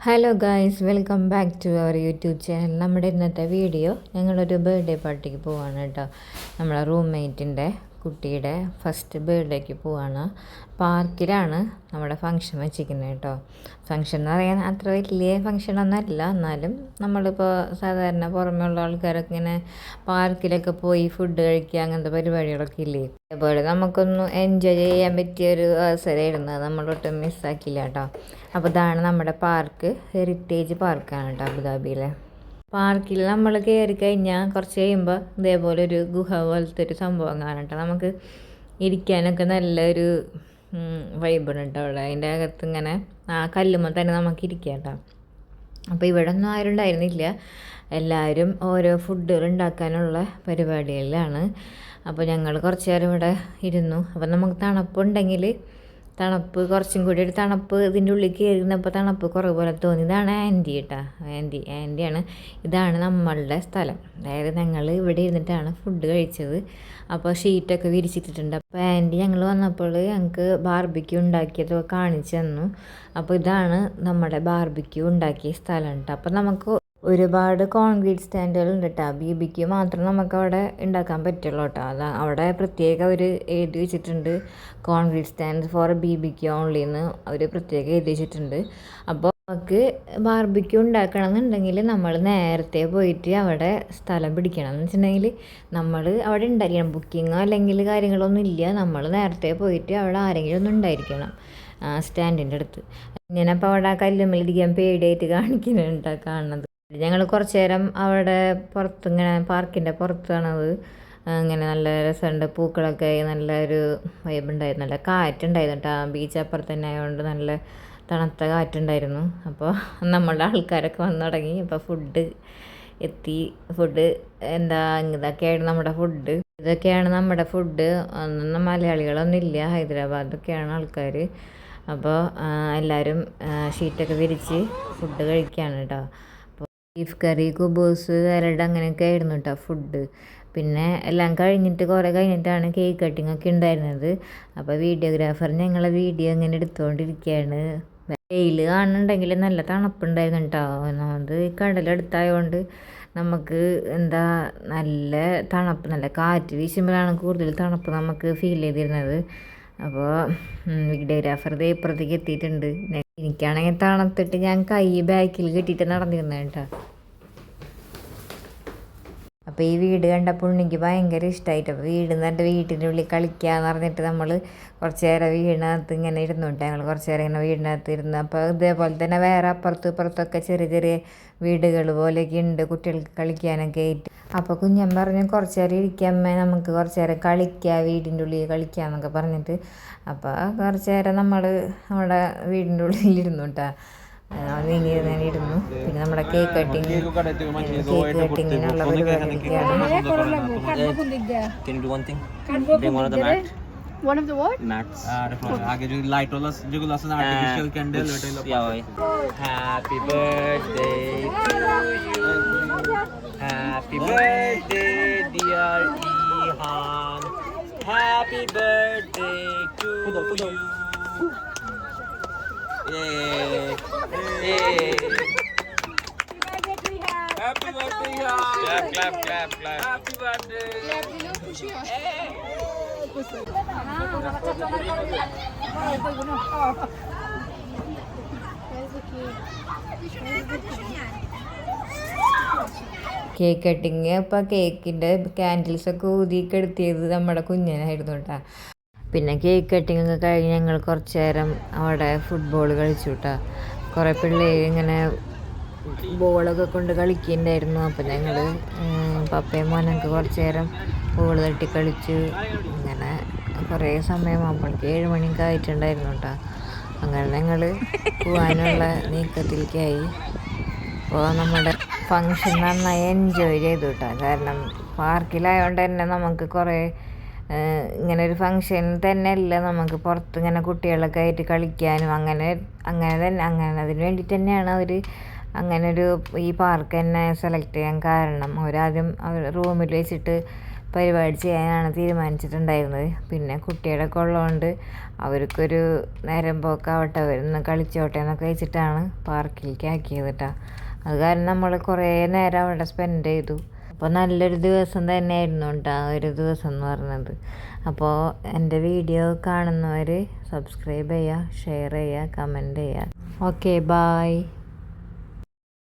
Hello guys, welcome back to our YouTube channel. നമ്മുടെ ഇന്നത്തെ video ഞങ്ങളൊരു ബർത്ത്ഡേ പാർട്ടിക്ക് പോവാണ് കേട്ടോ. നമ്മളെ റൂംമേറ്റിൻ്റെ കുട്ടിയുടെ ഫസ്റ്റ് ബർത്ത്ഡേക്ക് പോവാണ്. പാർക്കിലാണ് നമ്മുടെ ഫങ്ഷൻ വെച്ചിരിക്കുന്നത് കേട്ടോ. ഫങ്ഷൻ എന്ന് പറയാൻ അത്ര വലിയ ഫങ്ഷനൊന്നുമല്ല, എന്നാലും നമ്മളിപ്പോൾ സാധാരണ പുറമേയുള്ള ആൾക്കാരൊക്കെ ഇങ്ങനെ പാർക്കിലൊക്കെ പോയി ഫുഡ് കഴിക്കുക അങ്ങനത്തെ പരിപാടികളൊക്കെ ഇല്ലേ. അതേപോലെ നമുക്കൊന്ന് എൻജോയ് ചെയ്യാൻ പറ്റിയൊരു അവസരമായിരുന്നു, നമ്മളൊട്ടും മിസ്സാക്കില്ല കേട്ടോ. അപ്പോൾ ഇതാണ് നമ്മുടെ പാർക്ക്, ഹെറിറ്റേജ് പാർക്കാണ് കേട്ടോ അബുദാബിയിലെ. പാർക്കിൽ നമ്മൾ കയറി കഴിഞ്ഞാൽ കുറച്ച് കഴിയുമ്പോൾ ഇതേപോലെ ഒരു ഗുഹ പോലത്തെ ഒരു സംഭവം കാണാം കേട്ടോ. നമുക്ക് ഇരിക്കാനൊക്കെ നല്ലൊരു വൈബാണ് കേട്ടോ അവിടെ. അതിൻ്റെ അകത്ത് ഇങ്ങനെ ആ കല്ലുമ്പോൾ തന്നെ നമുക്ക് ഇരിക്കാം കേട്ടോ. അപ്പോൾ ഇവിടെ ഒന്നും ആരും ഉണ്ടായിരുന്നില്ല, എല്ലാവരും ഓരോ ഫുഡുകൾ ഉണ്ടാക്കാനുള്ള പരിപാടികളിലാണ്. അപ്പോൾ ഞങ്ങൾ കുറച്ച് നേരം ഇവിടെ ഇരുന്നു. അപ്പോൾ നമുക്ക് തണുപ്പ് കുറച്ചും കൂടി ഒരു തണുപ്പ് ഇതിൻ്റെ ഉള്ളിൽ കയറിയിരുന്നപ്പോൾ തണുപ്പ് കുറവ് പോലെ തോന്നി. ഇതാണ് ആൻറ്റി കേട്ടോ, ആൻറ്റിയാണ്. ഇതാണ് നമ്മളുടെ സ്ഥലം. അതായത് ഞങ്ങൾ ഇവിടെ ഇരുന്നിട്ടാണ് ഫുഡ് കഴിച്ചത്. അപ്പോൾ ഷീറ്റൊക്കെ വിരിച്ചിട്ടിട്ടുണ്ട്. അപ്പോൾ ആൻറ്റി ഞങ്ങൾ വന്നപ്പോൾ ഞങ്ങൾക്ക് ബാർബിക്യൂ ഉണ്ടാക്കിയതൊക്കെ കാണിച്ചു തന്നു. അപ്പോൾ ഇതാണ് നമ്മുടെ ബാർബിക്യൂ ഉണ്ടാക്കിയ സ്ഥലം കേട്ടോ. അപ്പോൾ നമുക്ക് ഒരുപാട് കോൺക്രീറ്റ് സ്റ്റാൻഡുകൾ ഉണ്ട് കേട്ടോ. BBQ മാത്രം നമുക്ക് അവിടെ ഉണ്ടാക്കാൻ പറ്റുള്ളൂ കേട്ടോ. അവിടെ പ്രത്യേകം അവർ എഴുതി വെച്ചിട്ടുണ്ട്, concrete stand for BBQ only എന്ന് അവർ പ്രത്യേകം എഴുതി വെച്ചിട്ടുണ്ട്. അപ്പോൾ നമുക്ക് ബാർബിക്യൂ ഉണ്ടാക്കണം എന്നുണ്ടെങ്കിൽ നമ്മൾ നേരത്തെ പോയിട്ട് അവിടെ സ്ഥലം പിടിക്കണം. എന്ന് വെച്ചിട്ടുണ്ടെങ്കിൽ നമ്മൾ അവിടെ ഉണ്ടായിരിക്കണം. ബുക്കിങ്ങോ അല്ലെങ്കിൽ കാര്യങ്ങളൊന്നും ഇല്ല, നമ്മൾ നേരത്തെ പോയിട്ട് അവിടെ ആരെങ്കിലും ഒന്നും ഉണ്ടായിരിക്കണം സ്റ്റാൻഡിൻ്റെ അടുത്ത്. ഞാനപ്പോൾ അവിടെ കല്ലുമ്മലിരിക്കാൻ പേടിയായിട്ട് കാണുന്നത്. ഞങ്ങൾ കുറച്ച് നേരം അവിടെ പുറത്ത് ഇങ്ങനെ പാർക്കിൻ്റെ പുറത്താണത്. ഇങ്ങനെ നല്ല രസമുണ്ട്, പൂക്കളൊക്കെ നല്ലൊരു വൈബുണ്ടായിരുന്നു, നല്ല കാറ്റുണ്ടായിരുന്നു കേട്ടോ. ബീച്ച് അപ്പുറത്ത് തന്നെ ആയതുകൊണ്ട് നല്ല തണുത്ത കാറ്റുണ്ടായിരുന്നു. അപ്പോൾ നമ്മളുടെ ആൾക്കാരൊക്കെ വന്നു തുടങ്ങി. അപ്പോൾ ഫുഡ് എത്തി. ഇതൊക്കെയാണ് നമ്മുടെ ഫുഡ്. ഒന്നും മലയാളികളൊന്നും ഇല്ല, ഹൈദരാബാദൊക്കെയാണ് ആൾക്കാർ. അപ്പോൾ എല്ലാവരും ഷീറ്റൊക്കെ വിരിച്ച് ഫുഡ് കഴിക്കുകയാണ് കേട്ടോ. ബീഫ് കറി, കുബൂസ്, സാലഡ് അങ്ങനെയൊക്കെ ആയിരുന്നു കേട്ടോ ഫുഡ്. പിന്നെ എല്ലാം കുറേ കഴിഞ്ഞിട്ടാണ് കേക്ക് കട്ടിങ് ഒക്കെ ഉണ്ടായിരുന്നത്. അപ്പോൾ വീഡിയോഗ്രാഫർ ഞങ്ങളെ വീഡിയോ ഇങ്ങനെ എടുത്തുകൊണ്ടിരിക്കുകയാണ്. വെയിൽ കാണുന്നുണ്ടെങ്കിൽ നല്ല തണുപ്പുണ്ടായിരുന്നു കേട്ടോ. ഒന്നാമത് കടലെടുത്തായതുകൊണ്ട് നമുക്ക് നല്ല തണുപ്പ്, നല്ല കാറ്റ് വീശുമ്പോഴാണ് കൂടുതൽ തണുപ്പ് നമുക്ക് ഫീൽ ചെയ്തിരുന്നത്. അപ്പോൾ വീഡിയോഗ്രാഫർ ഇപ്പുറത്തേക്ക് എത്തിയിട്ടുണ്ട്. എനിക്കാണെങ്കിൽ തണുത്തിട്ട് ഞാൻ കൈ ബാക്കിൽ കെട്ടിയിട്ട് നടന്നിരുന്നത് കേട്ടോ. അപ്പോൾ ഈ വീട് കണ്ടപ്പോൾ എനിക്ക് ഭയങ്കര ഇഷ്ടമായിട്ട്, അപ്പോൾ വീട്ടിൻ്റെ ഉള്ളിൽ കളിക്കാന്ന് പറഞ്ഞിട്ട് നമ്മൾ കുറച്ച് നേരം വീടിനകത്ത് ഇങ്ങനെ ഇരുന്നുണ്ട്. ഞങ്ങൾ കുറച്ച് നേരം ഇങ്ങനെ വീടിനകത്ത് ഇരുന്നു. അപ്പോൾ ഇതേപോലെ തന്നെ വേറെ അപ്പുറത്തും ഇപ്പുറത്തൊക്കെ ചെറിയ ചെറിയ വീടുകൾ പോലെയൊക്കെ ഉണ്ട് കുട്ടികൾക്ക് കളിക്കാനൊക്കെ ആയിട്ട്. അപ്പോൾ കുഞ്ഞൻ പറഞ്ഞു കുറച്ച് നേരം ഇരിക്കാമ്മേ, നമുക്ക് കുറച്ച് നേരം കളിക്കാം, വീടിൻ്റെ ഉള്ളിൽ കളിക്കാമെന്നൊക്കെ പറഞ്ഞിട്ട്. അപ്പോൾ കുറച്ച് നേരം നമ്മൾ നമ്മുടെ വീടിൻ്റെ ഉള്ളിലിരുന്നു കേട്ടോ. നീങ്ങിയിരുന്നു. പിന്നെ നമ്മുടെ cake കട്ടിങ്ങിനുള്ള പരിപാടിയൊക്കെയാണ്. One of the what? Mats. आगे जो लाइट वाला जो लसन आर्टिफिशियल कैंडल या भाई. Happy birthday to you. Happy birthday dear Ihan. Happy birthday to you. Yay. Yay. Happy birthday Ihan. Clap. Happy birthday. Cake cutting. അപ്പോൾ കേക്കിൻ്റെ ക്യാൻഡിൽസൊക്കെ ഊതിക്കെടുത്തിയത് നമ്മുടെ കുഞ്ഞനായിരുന്നു കേട്ടോ. പിന്നെ കേക്ക് കട്ടിങ് ഒക്കെ കഴിഞ്ഞ് ഞങ്ങൾ കുറച്ച് നേരം അവിടെ ഫുട്ബോൾ കളിച്ചു കേട്ടോ. കുറേ പിള്ളേർ ഇങ്ങനെ ബോളൊക്കെ കൊണ്ട് കളിക്കുന്നുണ്ടായിരുന്നു. അപ്പോൾ ഞങ്ങൾ പപ്പയും മോനൊക്കെ കുറച്ച് നേരം ബോൾ തട്ടി കളിച്ചു. അങ്ങനെ കുറേ സമയം അപ്പോഴേക്ക് 7 മണിയൊക്കെ ആയിട്ടുണ്ടായിരുന്നു കേട്ടോ. അങ്ങനെ ഞങ്ങൾ പോകാനുള്ള നീക്കത്തിലേക്കായി. അപ്പോൾ നമ്മുടെ ഫങ്ഷൻ നന്നായി എൻജോയ് ചെയ്തു കേട്ടോ. കാരണം പാർക്കിലായതുകൊണ്ട് തന്നെ നമുക്ക് കുറേ ഇങ്ങനെ ഒരു ഫങ്ഷനിൽ തന്നെ അല്ല, നമുക്ക് പുറത്ത് ഇങ്ങനെ കുട്ടികളൊക്കെ ആയിട്ട് കളിക്കാനും അങ്ങനെ അതിന് വേണ്ടിയിട്ട് തന്നെയാണ് അവർ ഈ പാർക്ക് തന്നെ സെലക്ട് ചെയ്യാൻ കാരണം. അവരാദ്യം റൂമിൽ വെച്ചിട്ട് പരിപാടി ചെയ്യാനാണ് തീരുമാനിച്ചിട്ടുണ്ടായിരുന്നത്. പിന്നെ കുട്ടികളൊക്കെ ഉള്ളതുകൊണ്ട് അവർക്കൊരു നേരം പോക്കാവട്ടെ, അവരൊന്ന് കളിച്ചോട്ടെ എന്നൊക്കെ വെച്ചിട്ടാണ് പാർക്കിലേക്ക് ആക്കിയത് കേട്ടോ. അത് കാരണം നമ്മൾ കുറേ നേരം അവിടെ സ്പെൻഡ് ചെയ്തു. അപ്പോൾ നല്ലൊരു ദിവസം തന്നെയായിരുന്നു കേട്ടോ ആ ഒരു ദിവസം എന്ന് പറഞ്ഞത്. അപ്പോൾ എൻ്റെ വീഡിയോ കാണുന്നവർ സബ്സ്ക്രൈബ് ചെയ്യുക, ഷെയർ ചെയ്യുക, കമൻറ്റ് ചെയ്യുക. Okay, bye.